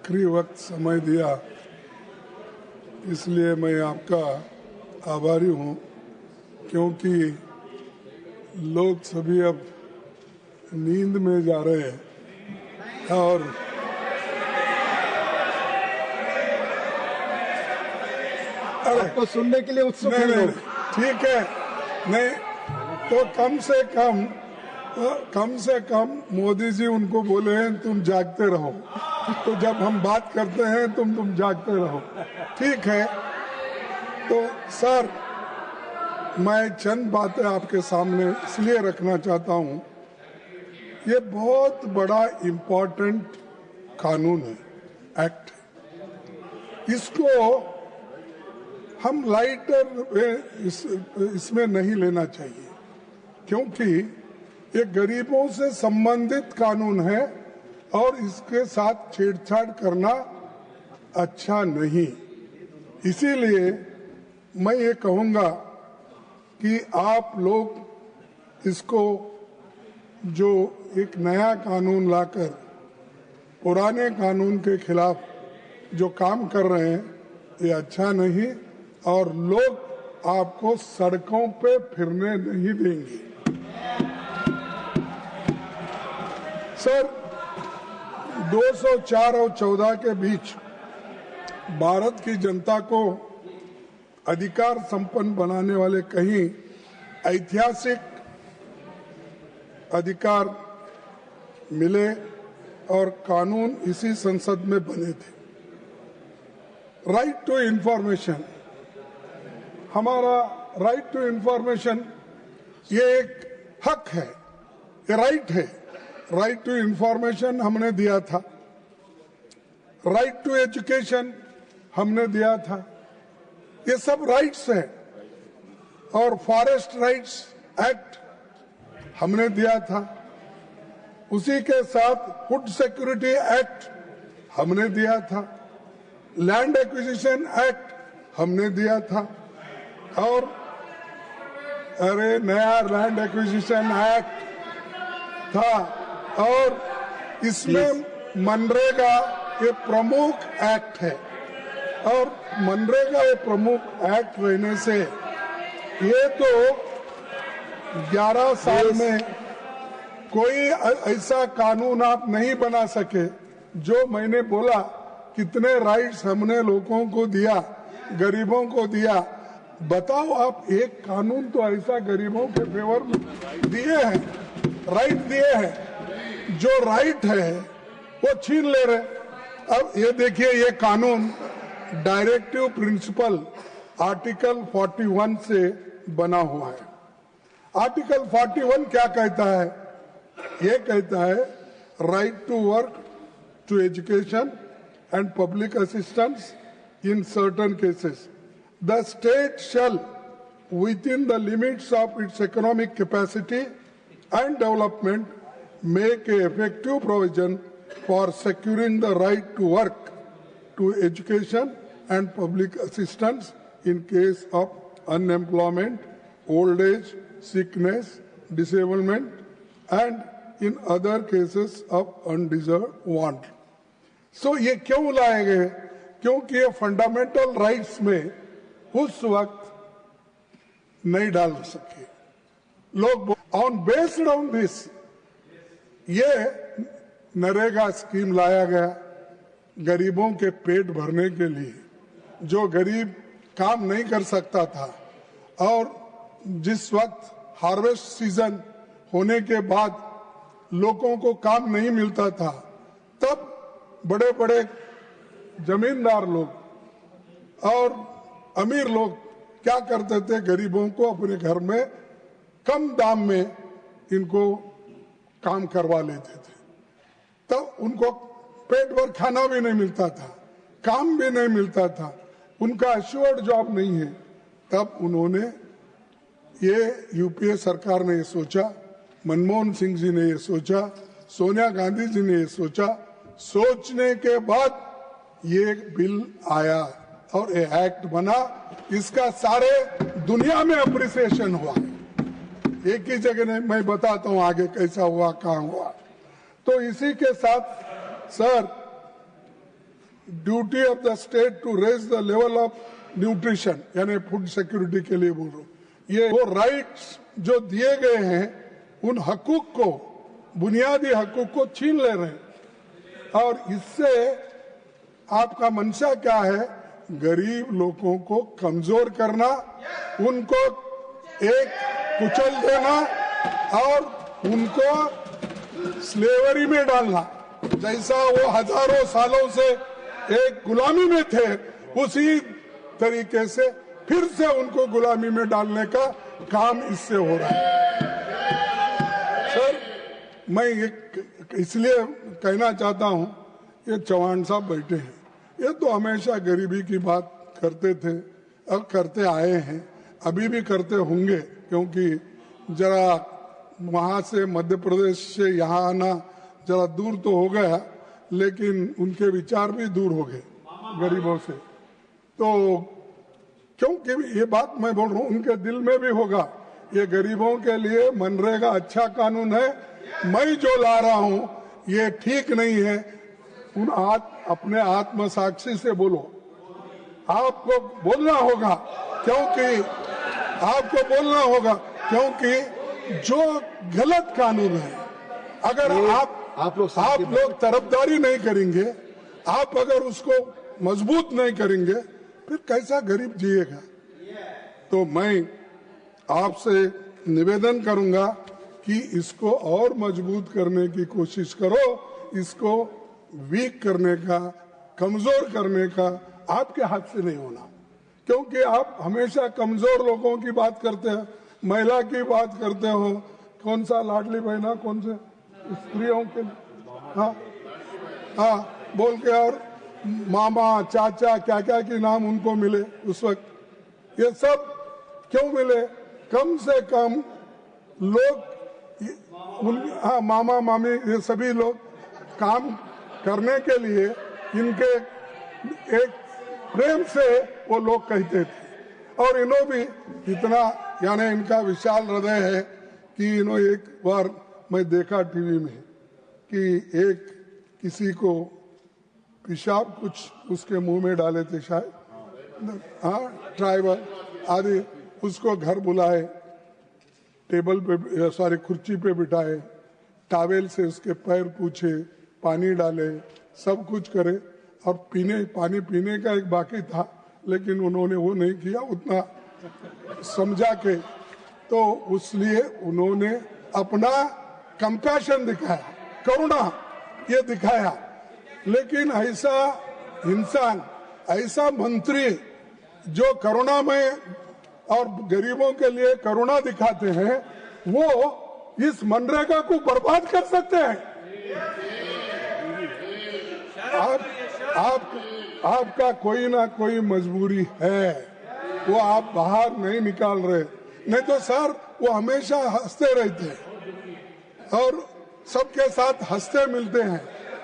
आखिरी वक्त समय दिया, इसलिए मैं आपका आभारी हूँ, क्योंकि लोग सभी अब नींद में जा रहे हैं और आपको सुनने के लिए उत्सुक हैं लोग। ठीक है, नहीं तो कम से कम मोदी जी उनको बोले हैं तुम जागते रहो, तो जब हम बात करते हैं तुम जागते रहो, ठीक है। तो सर, मैं चंद बातें आपके सामने इसलिए रखना चाहता हूँ, ये बहुत बड़ा इम्पोर्टेंट कानून है, एक्ट है। इसको हम लाइटर इसमें नहीं लेना चाहिए, क्योंकि ये गरीबों से संबंधित कानून है और इसके साथ छेड़छाड़ करना अच्छा नहीं। इसीलिए मैं ये कहूँगा कि आप लोग इसको जो एक नया कानून लाकर पुराने कानून के खिलाफ जो काम कर रहे हैं, ये अच्छा नहीं, और लोग आपको सड़कों पे फिरने नहीं देंगे। सर, 204 और 14 के बीच भारत की जनता को अधिकार संपन्न बनाने वाले कई ऐतिहासिक अधिकार मिले और कानून इसी संसद में बने थे। राइट टू इंफॉर्मेशन, हमारा राइट टू इंफॉर्मेशन ये एक हक है, ये राइट है। राइट टू इंफॉर्मेशन हमने दिया था, राइट टू एजुकेशन हमने दिया था, ये सब राइट्स है। और फॉरेस्ट राइट्स एक्ट हमने दिया था, उसी के साथ फूड सिक्योरिटी एक्ट हमने दिया था, लैंड एक्विजिशन एक्ट हमने दिया था, और अरे नया लैंड एक्विजिशन एक्ट था, और इसमें मनरेगा ये प्रमुख एक्ट है। और मनरेगा ये प्रमुख एक्ट रहने से ये तो 11 साल में कोई ऐसा कानून आप नहीं बना सके। जो मैंने बोला कितने राइट्स हमने लोगों को दिया, गरीबों को दिया, बताओ आप एक कानून तो ऐसा गरीबों के फेवर में दिए हैं, राइट दिए हैं। जो राइट है वो छीन ले रहे। अब ये देखिए, ये कानून डायरेक्टिव प्रिंसिपल आर्टिकल 41 से बना हुआ है। आर्टिकल 41 क्या कहता है? ये कहता है right to work, to education and public assistance in certain cases. The state shall, within the limits of its economic capacity and development, make a effective provision for securing the right to work, to education and public assistance in case of unemployment, old age, sickness, disablement, and in other cases of undeserved want. ये क्यों लाए गए? क्योंकि ये fundamental rights में उस वक्त नहीं डाल सके लोग। ऑन बेस्ड ऑन दिस ये नरेगा स्कीम लाया गया गरीबों के पेट भरने के लिए। जो गरीब काम नहीं कर सकता था और जिस वक्त हार्वेस्ट सीजन होने के बाद लोगों को काम नहीं मिलता था, तब बड़े बड़े जमींदार लोग और अमीर लोग क्या करते थे, गरीबों को अपने घर में कम दाम में इनको काम करवा लेते थे। तब उनको पेट भर खाना भी नहीं मिलता था, काम भी नहीं मिलता था, उनका एश्योर्ड जॉब नहीं है। तब उन्होंने ये यूपीए सरकार ने ये सोचा, मनमोहन सिंह जी ने ये सोचा, सोनिया गांधी जी ने ये सोचा। सोचने के बाद ये बिल आया और ये एक्ट बना। इसका सारे दुनिया में अप्रिसिएशन हुआ। एक ही जगह नहीं, मैं बताता हूँ आगे कैसा हुआ, कहाँ हुआ। तो इसी के साथ sir, duty of the state to raise the level of nutrition, यानी फूड सिक्योरिटी के लिए बोल रहा हूँ। ये वो राइट्स जो दिए गए हैं, उन हकूक को, बुनियादी हकूक को छीन ले रहे हैं। और इससे आपका मंशा क्या है? गरीब लोगों को कमजोर करना, उनको एक कुचल देना और उनको स्लेवरी में डालना। जैसा वो हजारों सालों से एक गुलामी में थे, उसी तरीके से फिर से उनको गुलामी में डालने का काम इससे हो रहा है। सर, मैं इसलिए कहना चाहता हूं, ये चौहान साहब बैठे हैं, ये तो हमेशा गरीबी की बात करते थे और करते आए हैं, अभी भी करते होंगे, क्योंकि जरा वहां से मध्य प्रदेश से यहाँ आना जरा दूर तो हो गया, लेकिन उनके विचार भी दूर हो गए गरीबों से। तो क्योंकि ये बात मैं बोल रहा हूँ, उनके दिल में भी होगा, ये गरीबों के लिए मनरेगा अच्छा कानून है, मैं जो ला रहा हूँ ये ठीक नहीं है। उन अपने आत्म साक्षी से बोलो, आपको बोलना होगा, क्योंकि जो गलत कानून है, अगर आप लोग तरफदारी नहीं करेंगे, आप अगर उसको मजबूत नहीं करेंगे, फिर कैसा गरीब जिएगा? तो मैं आपसे निवेदन करूंगा कि इसको और मजबूत करने की कोशिश करो, इसको वीक करने का, कमजोर करने का आपके हाथ से नहीं होना, क्योंकि आप हमेशा कमजोर लोगों की बात करते हैं, महिला की बात करते हो, कौन सा लाडली बहना, कौन से स्त्रियों के, हाँ बोल के, और मामा चाचा क्या क्या के नाम उनको मिले उस वक्त, ये सब क्यों मिले? कम से कम लोग, मामा मामी, ये सभी लोग काम करने के लिए इनके एक प्रेम से वो लोग कहते थे, और इन्हों भी इतना, यानी इनका विशाल हृदय है कि इन्हों, एक बार मैं देखा टीवी में कि एक किसी को पेशाब कुछ उसके मुंह में डाले थे शायद, ट्राइबल आदि, उसको घर बुलाए, टेबल पे, सॉरी कुर्सी पे बिठाए, टावेल से उसके पैर पूछे, पानी डाले, सब कुछ करे, और पानी पीने का एक बाकी था, लेकिन उन्होंने वो नहीं किया उतना समझा के, तो उसलिए उन्होंने अपना कंपैशन दिखाया, करुणा ये दिखाया। लेकिन ऐसा इंसान, ऐसा मंत्री जो करुणा में और गरीबों के लिए करुणा दिखाते हैं, वो इस मनरेगा को बर्बाद कर सकते हैं। आपका कोई ना कोई मजबूरी है, वो आप बाहर नहीं निकाल रहे, नहीं तो सर वो हमेशा हंसते रहते हैं और सबके साथ हंसते मिलते हैं,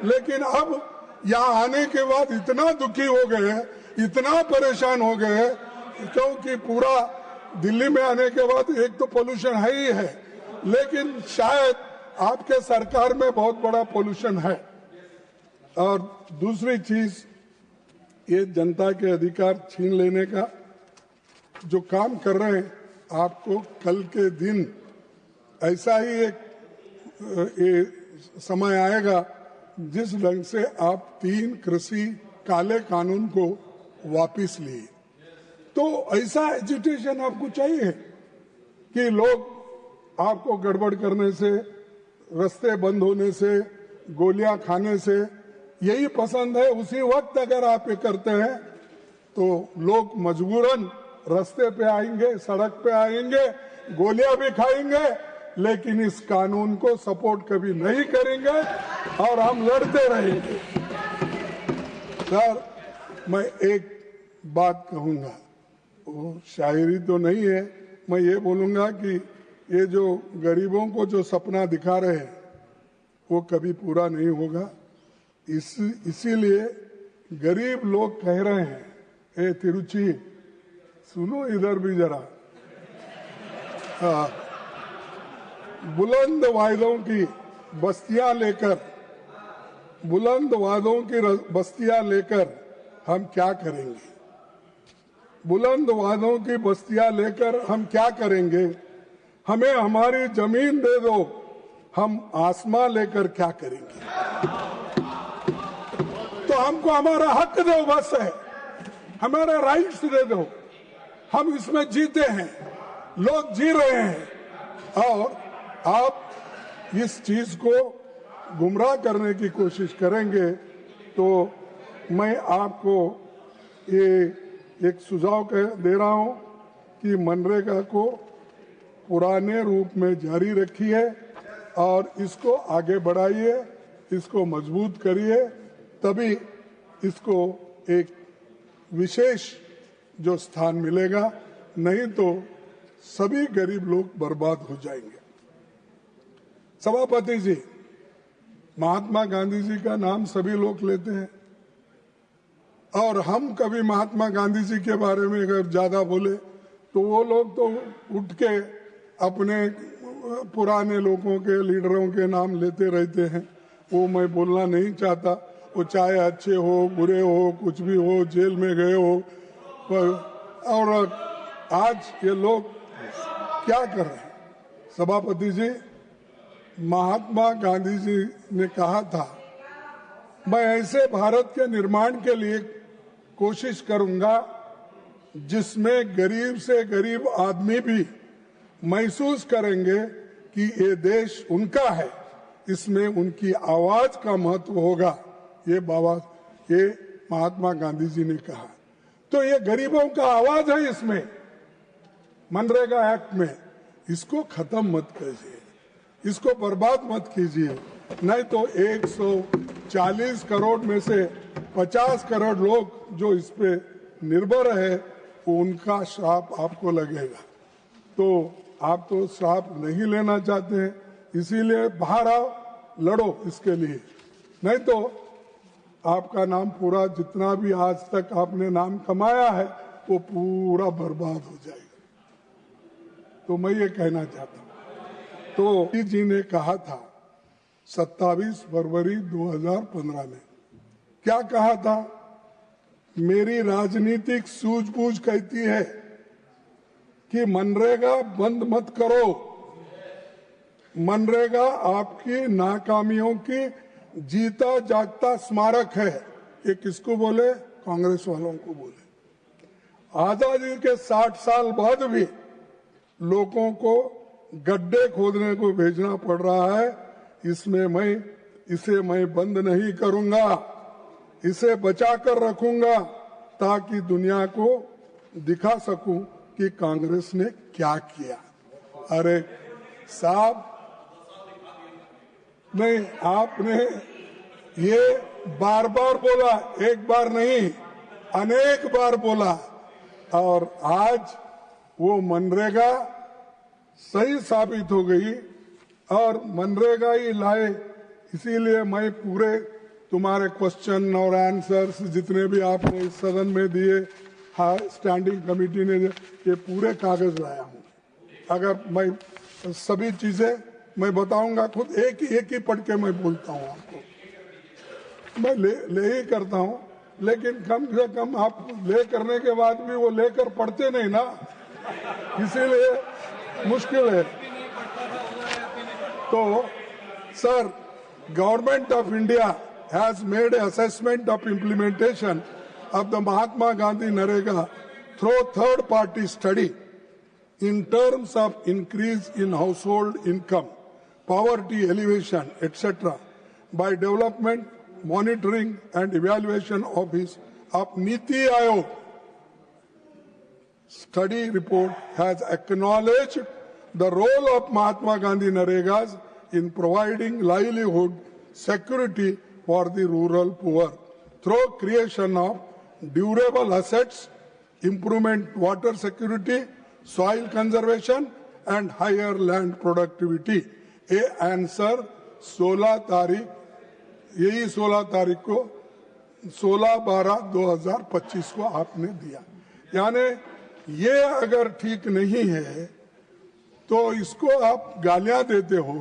लेकिन अब यहाँ आने के बाद इतना दुखी हो गए, इतना परेशान हो गए, क्योंकि पूरा दिल्ली में आने के बाद एक तो पोल्यूशन है ही है, लेकिन शायद आपके सरकार में बहुत बड़ा पोल्यूशन है। और दूसरी चीज, ये जनता के अधिकार छीन लेने का जो काम कर रहे हैं, आपको कल के दिन ऐसा ही एक समय आएगा जिस ढंग से आप 3 कृषि काले कानून को वापिस लिए, तो ऐसा एजिटेशन आपको चाहिए कि लोग आपको गड़बड़ करने से, रास्ते बंद होने से, गोलियां खाने से यही पसंद है। उसी वक्त अगर आप ये करते हैं तो लोग मजबूरन रास्ते पे आएंगे, सड़क पे आएंगे, गोलियां भी खाएंगे, लेकिन इस कानून को सपोर्ट कभी नहीं करेंगे और हम लड़ते रहेंगे। सर, मैं एक बात कहूंगा, वो शायरी तो नहीं है, मैं ये बोलूंगा कि ये जो गरीबों को जो सपना दिखा रहे हैं वो कभी पूरा नहीं होगा। इसीलिए गरीब लोग कह रहे हैं, ए तिरुचि सुनो इधर भी जरा, बुलंद वायदों की बस्तियां लेकर बुलंद वादों की बस्तियां लेकर हम क्या करेंगे? बुलंद वादों की बस्तियां लेकर हम क्या करेंगे? हमें हमारी जमीन दे दो, हम आसमां लेकर क्या करेंगे? तो हमको हमारा हक दो, बस है, हमारा राइट्स दे दो। हम इसमें जीते हैं, लोग जी रहे हैं, और आप इस चीज को गुमराह करने की कोशिश करेंगे तो मैं आपको ये एक सुझाव दे रहा हूं कि मनरेगा को पुराने रूप में जारी रखिए और इसको आगे बढ़ाइए, इसको मजबूत करिए, तभी इसको एक विशेष जो स्थान मिलेगा, नहीं तो सभी गरीब लोग बर्बाद हो जाएंगे। सभापति जी, महात्मा गांधी जी का नाम सभी लोग लेते हैं और हम कभी महात्मा गांधी जी के बारे में अगर ज्यादा बोले तो वो लोग तो उठ के अपने पुराने लोगों के, लीडरों के नाम लेते रहते हैं। वो मैं बोलना नहीं चाहता, वो चाहे अच्छे हो, बुरे हो, कुछ भी हो, जेल में गए हो, और आज ये लोग क्या कर रहे हैं? सभापति जी, महात्मा गांधी जी ने कहा था, मैं ऐसे भारत के निर्माण के लिए कोशिश करूंगा जिसमें गरीब से गरीब आदमी भी महसूस करेंगे कि ये देश उनका है, इसमें उनकी आवाज का महत्व होगा। ये महात्मा गांधी जी ने कहा। तो ये गरीबों का आवाज है इसमें, मनरेगा एक्ट में। इसको खत्म मत कीजिए, इसको बर्बाद मत कीजिए, नहीं तो 140 करोड़ में से 50 करोड़ लोग जो इस पे निर्भर है, उनका श्राप आपको लगेगा। तो आप तो श्राप नहीं लेना चाहते हैं, इसीलिए बाहर आओ, लड़ो इसके लिए, नहीं तो आपका नाम पूरा, जितना भी आज तक आपने नाम कमाया है, वो पूरा बर्बाद हो जाएगा। तो मैं ये कहना चाहता हूँ, तो जी ने कहा था 27 फरवरी 2015 में, क्या कहा था? मेरी राजनीतिक सूझबूझ कहती है कि मनरेगा बंद मत करो। मनरेगा आपकी नाकामियों की जीता जागता स्मारक है। ये किसको बोले? कांग्रेस वालों को बोले। आजादी के 60 साल बाद भी लोगों को गड्ढे खोदने को भेजना पड़ रहा है। इसे मैं बंद नहीं करूंगा, इसे बचा कर रखूंगा ताकि दुनिया को दिखा सकूं कि कांग्रेस ने क्या किया। अरे साहब, नहीं, आपने ये बार बार बोला, एक बार नहीं अनेक बार बोला, और आज वो मनरेगा सही साबित हो गई और मनरेगा ही लाए। इसीलिए मैं पूरे तुम्हारे क्वेश्चन और आंसर्स जितने भी आपने इस सदन में दिए, स्टैंडिंग कमेटी ने, ये पूरे कागज लाया हूँ। अगर मैं सभी चीजें मैं बताऊंगा, खुद एक ही पढ़ के मैं बोलता हूँ आपको, मैं ले ही करता हूँ, लेकिन कम से कम आप ले करने के बाद भी वो लेकर पढ़ते नहीं ना, इसीलिए मुश्किल है। तो sir, government of India has made an assessment of implementation of the Mahatma Gandhi Narega through third-party study in terms of increase in household income, poverty alleviation, etc. by development, monitoring and evaluation of Niti Aayog. Study report has acknowledged the role of Mahatma Gandhi Naregas in providing livelihood security for the rural poor through creation of durable assets, improvement water security, soil conservation and higher land productivity. ये answer 16 तारीख, यही 16 तारीख को 16/12/2025 को आपने दिया। यानी ये अगर ठीक नहीं है तो इसको आप गालियां देते हो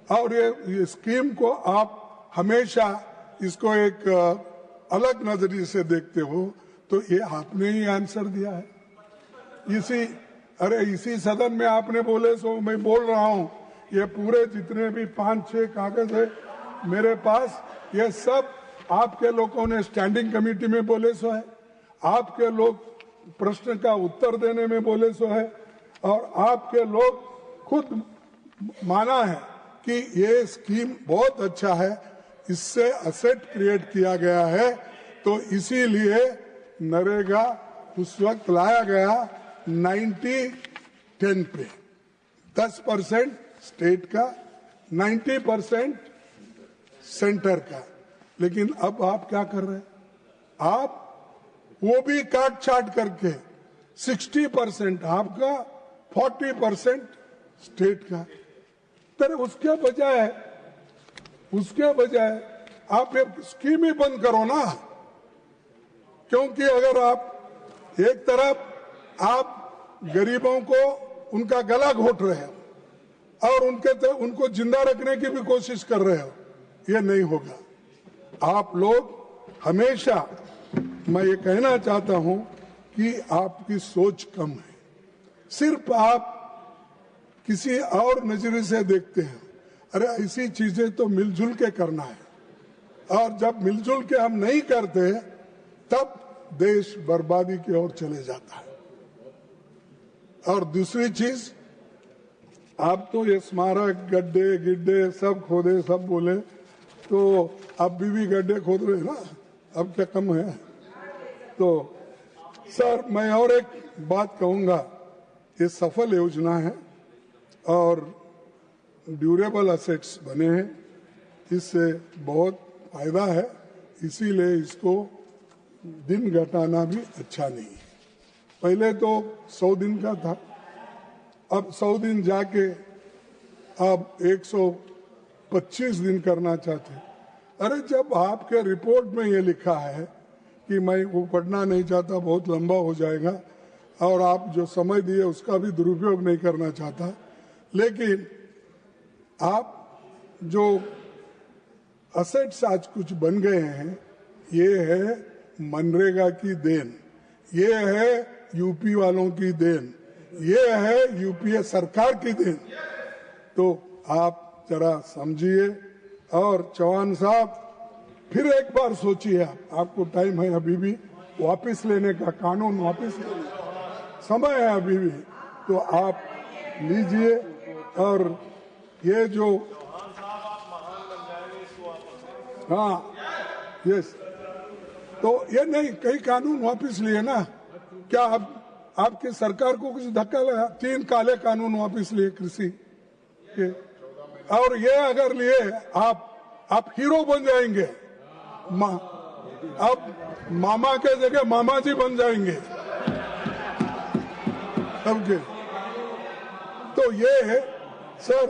और ये स्कीम को आप हमेशा इसको एक अलग नजरिए से देखते हो तो ये आपने ही आंसर दिया है। इसी सदन में आपने बोले सो मैं बोल रहा हूं, ये पूरे जितने भी 5-6 कागज है मेरे पास, ये सब आपके लोगों ने स्टैंडिंग कमेटी में बोले सो है, आपके लोग प्रश्न का उत्तर देने में बोले सो है, और आपके लोग खुद माना है कि ये स्कीम बहुत अच्छा है, इससे असेट क्रिएट किया गया है। तो इसीलिए नरेगा उस वक्त लाया गया 90-10 पे, 10% स्टेट का, 90% सेंटर का। लेकिन अब आप क्या कर रहे हैं? आप वो भी काट छाट करके 60% आपका, 40% स्टेट का। तर उसके बजाय आप एक स्कीम ही बंद करो ना। क्योंकि अगर आप एक तरफ आप गरीबों को उनका गला घोट रहे हो और उनको जिंदा रखने की भी कोशिश कर रहे हो, ये नहीं होगा। आप लोग हमेशा, मैं ये कहना चाहता हूं कि आपकी सोच कम है, सिर्फ आप किसी और नजरिए से देखते हैं। अरे ऐसी चीजें तो मिलजुल के करना है, और जब मिलजुल के हम नहीं करते तब देश बर्बादी की ओर चले जाता है। और दूसरी चीज, आप तो ये स्मारक गड्ढे गिड्ढे सब खोदे सब बोले, तो अब भी गड्ढे खोद रहे ना, अब क्या कम है? तो सर मैं और एक बात कहूंगा, ये सफल योजना है और ड्यूरेबल असेट्स बने हैं, इससे बहुत फायदा है, इसीलिए इसको दिन घटाना भी अच्छा नहीं है। पहले तो 100 दिन का था, अब 100 दिन जाके अब 125 दिन करना चाहते। अरे जब आपके रिपोर्ट में ये लिखा है कि मैं वो पढ़ना नहीं चाहता, बहुत लंबा हो जाएगा, और आप जो समय दिए उसका भी दुरुपयोग नहीं करना चाहता, लेकिन आप जो असेट्स आज कुछ बन गए हैं, ये है मनरेगा की देन, ये है यूपी वालों की देन, ये है यूपीए सरकार की देन। तो आप जरा समझिए। और चौहान साहब फिर एक बार सोचिए, आपको टाइम है अभी भी वापस लेने का, कानून वापस लेने का समय है अभी भी, तो आप लीजिए। और ये जो हाँ यस, तो ये नहीं, कई कानून वापस लिए ना, क्या अब आपकी सरकार को कुछ धक्का लगा? 3 काले कानून वापस लिए कृषि के, और ये अगर लिए आप हीरो बन जाएंगे, अब मामा के जगह मामा जी बन जाएंगे सबके। तो ये है सर,